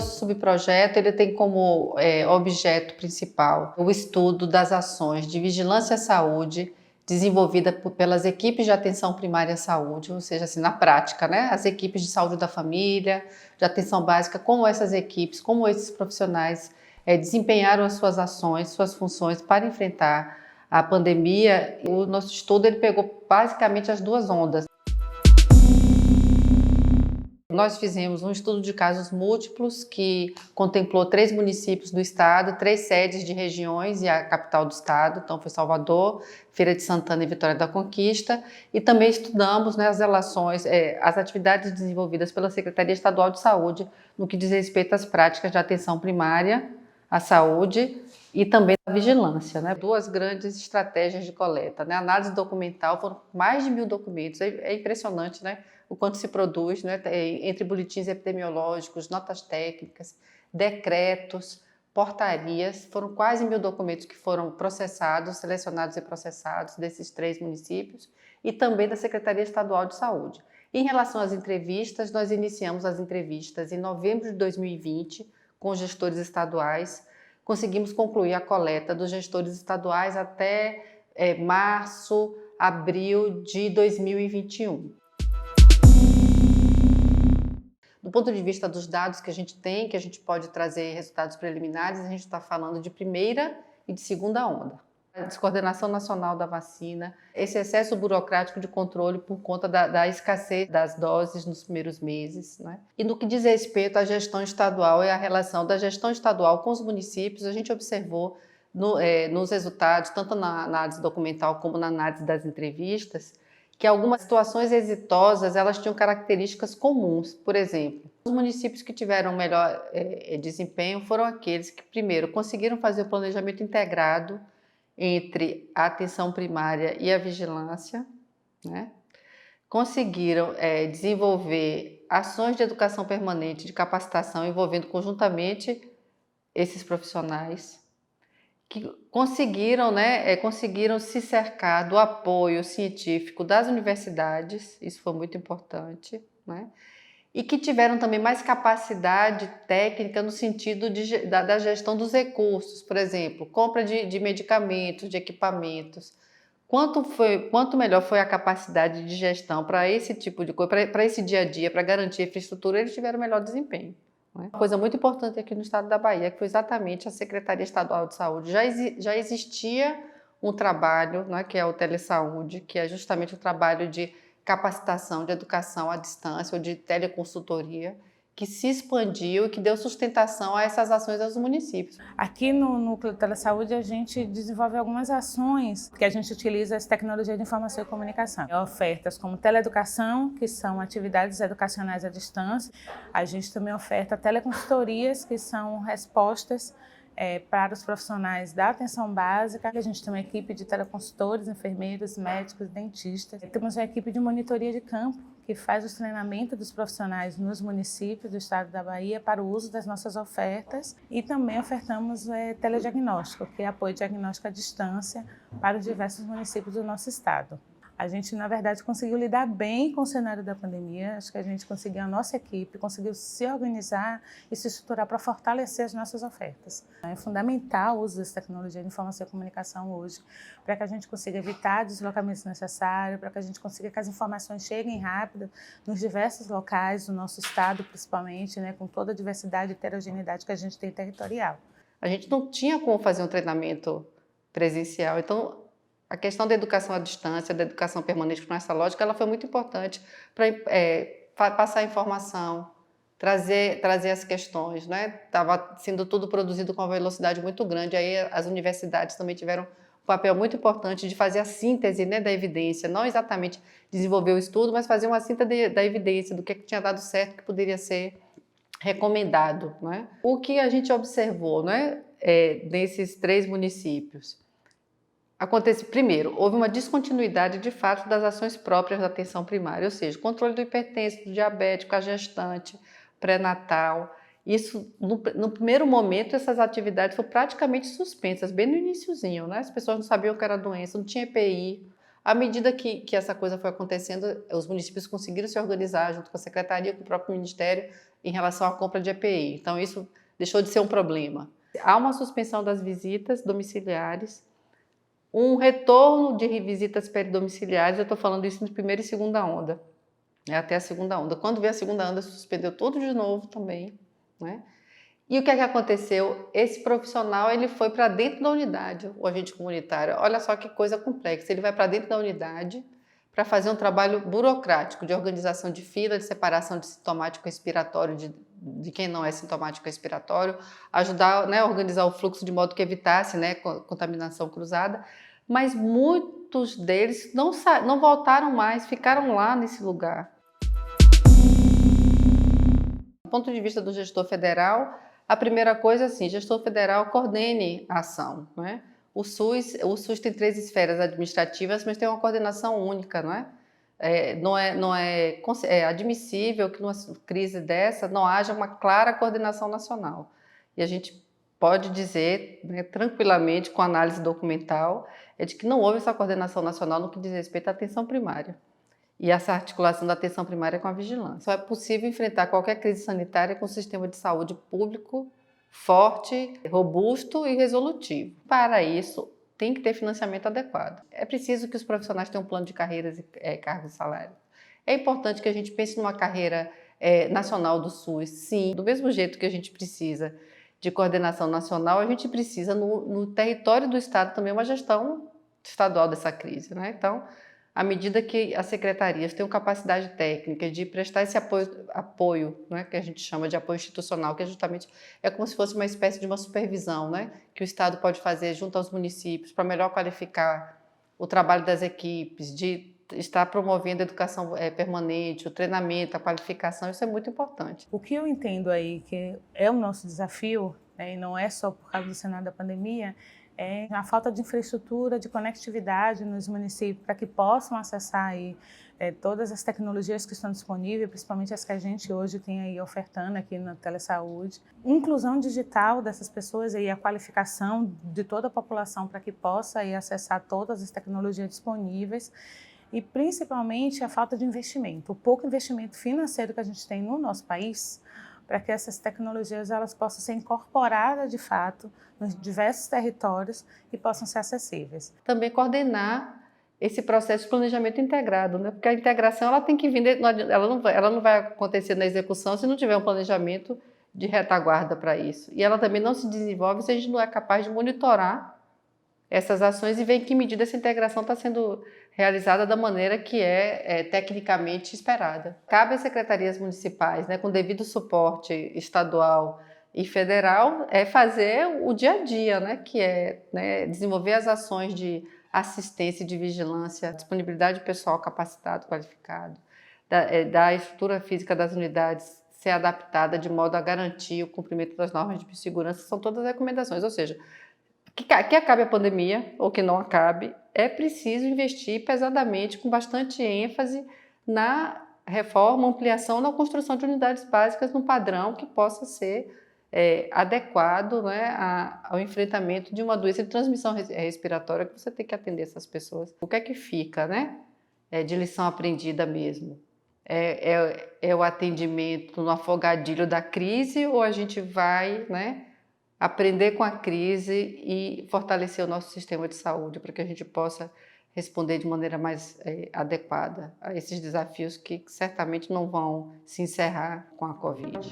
nosso subprojeto ele tem como objeto principal o estudo das ações de vigilância à saúde desenvolvida pelas equipes de atenção primária à saúde, ou seja, assim, na prática, né? As equipes de saúde da família, de atenção básica, como essas equipes, como esses profissionais desempenharam as suas ações, suas funções para enfrentar a pandemia. O nosso estudo ele pegou basicamente as duas ondas. Nós fizemos um estudo de casos múltiplos que contemplou 3 municípios do estado, 3 sedes de regiões e a capital do estado, então foi Salvador, Feira de Santana e Vitória da Conquista, e também estudamos, né, as relações, as atividades desenvolvidas pela Secretaria Estadual de Saúde no que diz respeito às práticas de atenção primária à saúde e também da vigilância, né? 2 grandes estratégias de coleta, né? Análise documental, foram mais de 1.000 documentos, é impressionante, né? O quanto se produz, né? Entre boletins epidemiológicos, notas técnicas, decretos, portarias, foram quase 1.000 documentos que foram processados, selecionados e processados desses 3 municípios e também da Secretaria Estadual de Saúde. Em relação às entrevistas, nós iniciamos as entrevistas em novembro de 2020 com os gestores estaduais. Conseguimos concluir a coleta dos gestores estaduais até março, abril de 2021. Do ponto de vista dos dados que a gente tem, que a gente pode trazer resultados preliminares, a gente está falando de primeira e de segunda onda. A descoordenação nacional da vacina, esse excesso burocrático de controle por conta da escassez das doses nos primeiros meses, né? E no que diz respeito à gestão estadual e à relação da gestão estadual com os municípios, a gente observou nos resultados, tanto na análise documental como na análise das entrevistas, que algumas situações exitosas elas tinham características comuns. Por exemplo, os municípios que tiveram melhor desempenho foram aqueles que, primeiro, conseguiram fazer o planejamento integrado entre a atenção primária e a vigilância, né? Conseguiram desenvolver ações de educação permanente, de capacitação, envolvendo conjuntamente esses profissionais, que conseguiram, conseguiram se cercar do apoio científico das universidades, isso foi muito importante, né? E que tiveram também mais capacidade técnica no sentido da gestão dos recursos, por exemplo, compra de medicamentos, de equipamentos. Quanto melhor foi a capacidade de gestão para esse tipo de coisa, para esse dia a dia, para garantir a infraestrutura, eles tiveram melhor desempenho. Uma coisa muito importante aqui no estado da Bahia, que foi exatamente a Secretaria Estadual de Saúde. Já existia um trabalho, né, que é o Telesaúde, que é justamente o trabalho de capacitação, de educação à distância ou de teleconsultoria, que se expandiu e que deu sustentação a essas ações aos municípios. Aqui no Núcleo de Telesaúde a gente desenvolve algumas ações que a gente utiliza as tecnologias de informação e comunicação. Ofertas como teleeducação, que são atividades educacionais à distância. A gente também oferta teleconsultorias, que são respostas para os profissionais da atenção básica. A gente tem uma equipe de teleconsultores, enfermeiros, médicos, dentistas. Temos uma equipe de monitoria de campo, que faz o treinamento dos profissionais nos municípios do estado da Bahia para o uso das nossas ofertas, e também ofertamos telediagnóstico, que é apoio diagnóstico à distância para os diversos municípios do nosso estado. A gente, na verdade, conseguiu lidar bem com o cenário da pandemia. Acho que a gente conseguiu, a nossa equipe conseguiu se organizar e se estruturar para fortalecer as nossas ofertas. É fundamental o uso dessa tecnologia de informação e comunicação hoje, para que a gente consiga evitar deslocamentos necessários, para que a gente consiga que as informações cheguem rápido nos diversos locais do nosso estado, principalmente, né, com toda a diversidade e heterogeneidade que a gente tem territorial. A gente não tinha como fazer um treinamento presencial, então a questão da educação à distância, da educação permanente com essa lógica, ela foi muito importante para passar informação, trazer as questões, né? Estava sendo tudo produzido com uma velocidade muito grande, aí as universidades também tiveram um papel muito importante de fazer a síntese, né, da evidência, não exatamente desenvolver o estudo, mas fazer uma síntese da evidência, do que tinha dado certo, que poderia ser recomendado, né? O que a gente observou, né, nesses 3 municípios? Primeiro, houve uma descontinuidade de fato das ações próprias da atenção primária, ou seja, controle do hipertenso, do diabético, a gestante, pré-natal. Isso, no primeiro momento, essas atividades foram praticamente suspensas, bem no iniciozinho, né? As pessoas não sabiam o que era a doença, não tinha EPI, À medida que essa coisa foi acontecendo, os municípios conseguiram se organizar junto com a secretaria, com o próprio Ministério, em relação à compra de EPI. Então, isso deixou de ser um problema. Há uma suspensão das visitas domiciliares, um retorno de visitas peridomiciliares, eu estou falando isso de primeira e segunda onda, até a segunda onda. Quando veio a segunda onda, suspendeu tudo de novo também, né? E o que é que aconteceu? Esse profissional ele foi para dentro da unidade, o agente comunitário. Olha só que coisa complexa. Ele vai para dentro da unidade para fazer um trabalho burocrático de organização de fila, de separação de sintomático respiratório de quem não é sintomático respiratório, ajudar, né, a organizar o fluxo de modo que evitasse, né, contaminação cruzada. Mas muitos deles não voltaram mais, ficaram lá nesse lugar. Do ponto de vista do gestor federal, a primeira coisa, assim, gestor federal coordene a ação, né? O SUS tem 3 esferas administrativas, mas tem uma coordenação única, não é? É admissível que numa crise dessa não haja uma clara coordenação nacional. E a gente pode dizer, né, tranquilamente, com análise documental, de que não houve essa coordenação nacional no que diz respeito à atenção primária. E essa articulação da atenção primária com a vigilância. Só é possível enfrentar qualquer crise sanitária com um sistema de saúde público forte, robusto e resolutivo. Para isso, tem que ter financiamento adequado. É preciso que os profissionais tenham um plano de carreiras e cargos e salários. É importante que a gente pense numa carreira nacional do SUS, sim. Do mesmo jeito que a gente precisa de coordenação nacional, a gente precisa no território do Estado também uma gestão estadual dessa crise, né? Então, à medida que as secretarias tenham capacidade técnica de prestar esse apoio, né, que a gente chama de apoio institucional, que justamente é como se fosse uma espécie de uma supervisão, né, que o Estado pode fazer junto aos municípios para melhor qualificar o trabalho das equipes, de estar promovendo a educação permanente, o treinamento, a qualificação, isso é muito importante. O que eu entendo aí que é o nosso desafio, né, e não é só por causa do cenário da pandemia, é a falta de infraestrutura, de conectividade nos municípios para que possam acessar aí, todas as tecnologias que estão disponíveis, principalmente as que a gente hoje tem aí ofertando aqui na telesaúde. Inclusão digital dessas pessoas e a qualificação de toda a população para que possa aí acessar todas as tecnologias disponíveis e principalmente a falta de investimento, o pouco investimento financeiro que a gente tem no nosso país para que essas tecnologias elas possam ser incorporadas de fato nos diversos territórios e possam ser acessíveis. Também coordenar esse processo de planejamento integrado, né? Porque a integração ela tem que vir, ela não vai acontecer na execução se não tiver um planejamento de retaguarda para isso. E ela também não se desenvolve se a gente não é capaz de monitorar essas ações e ver em que medida essa integração está sendo realizada da maneira que é tecnicamente esperada. Cabe às secretarias municipais, né, com devido suporte estadual e federal, fazer o dia a dia, né, que é, né, desenvolver as ações de assistência e de vigilância, disponibilidade de pessoal capacitado, qualificado, da estrutura física das unidades ser adaptada de modo a garantir o cumprimento das normas de biossegurança, são todas recomendações, ou seja, que acabe a pandemia ou que não acabe, é preciso investir pesadamente, com bastante ênfase na reforma, ampliação, na construção de unidades básicas no padrão que possa ser adequado, né, ao enfrentamento de uma doença de transmissão respiratória que você tem que atender essas pessoas. O que é que fica, né, de lição aprendida mesmo? É o atendimento no afogadilho da crise ou a gente vai, né, aprender com a crise e fortalecer o nosso sistema de saúde para que a gente possa responder de maneira mais adequada a esses desafios que certamente não vão se encerrar com a Covid.